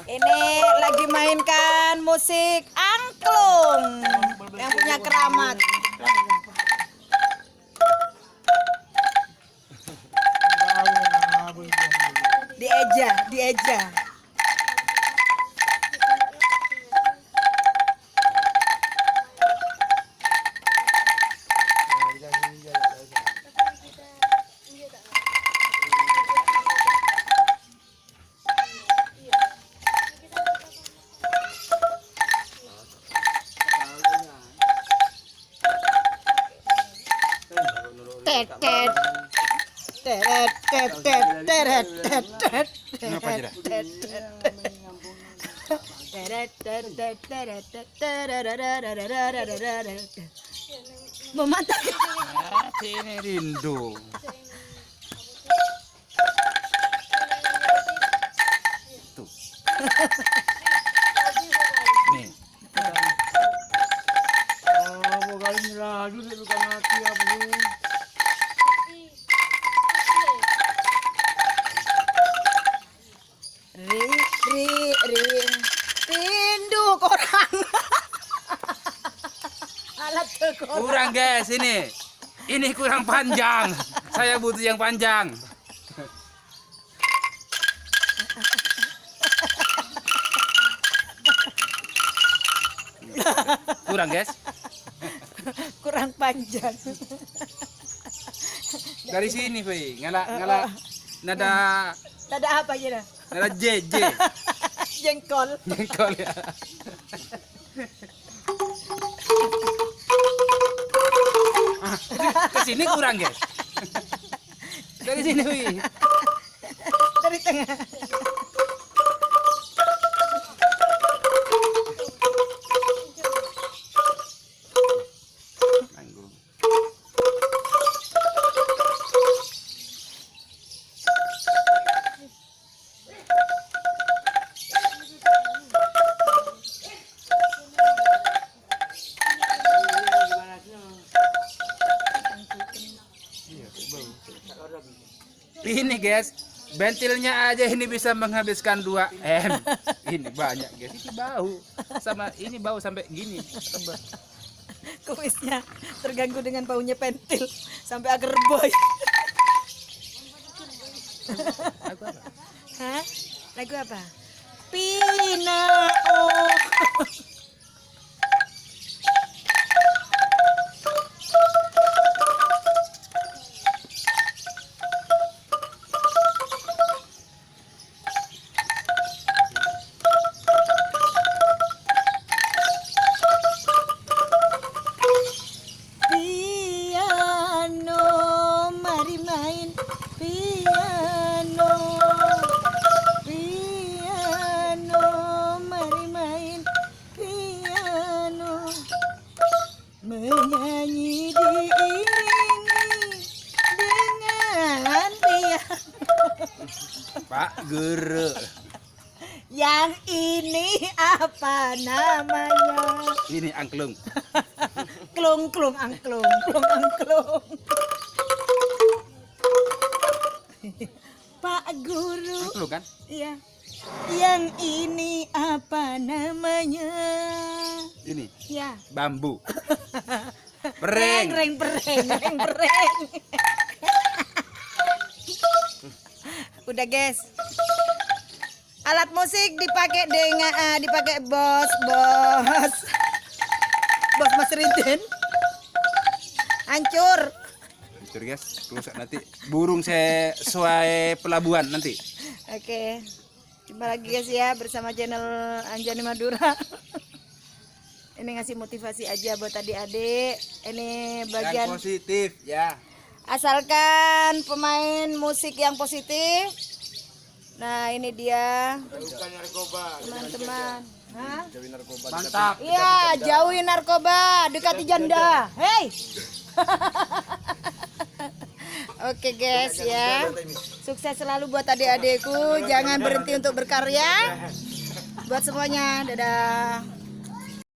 Ini lagi mainkan musik angklung yang punya keramat. Dieja. Memantap. Ini rindu. Tuh. Nih. Oh, galing lagi di luka mati aku. Rindu korang. Alat korang. Kurang guys ini. Ini kurang panjang. Saya butuh yang panjang. Kurang guys. Kurang panjang. Dari sini, Fi. Ngala nada Apa aja dah? nada JJ. Jengkol. Jengkol ya. Kesini kurang guys. Dari sini, Wi. Dari tengah. Nanggung. Ini guys, bentilnya aja ini bisa menghabiskan 2 M. Ini banyak guys, ini bau. Sama ini bau sampai gini. Tebal. Kumisnya terganggu dengan baunya pentil sampai agar boy. Aku apa? Hah? Lagu apa? Pina oh. Piano, mari main piano. Piano, mari main piano. Menyanyi diiringi dengan piano. Pak Guru. Yang ini apa namanya? Ini angklung. Klung angklung. Pak Guru. Angklung kan? Iya. Yang ini apa namanya? Ini Ya. bambu. Pereng. Reng. Udah guys. Alat musik dipakai dengan dipakai bos Mas Rinten. Hancur. Hancur guys. Rusak nanti burung saya sesuai pelabuhan nanti. Oke. Jumpa lagi guys ya bersama channel Anjani Madura. Ini ngasih motivasi aja buat adik-adik. Ini bagian Yang positif ya. asalkan pemain musik yang positif. Nah, ini dia teman-teman. Hah? Mantap. Iya, jauhi narkoba, dekati janda. Hei. Oke guys ya. Sukses selalu buat adik-adikku. Jangan berhenti untuk berkarya. Buat semuanya, dadah.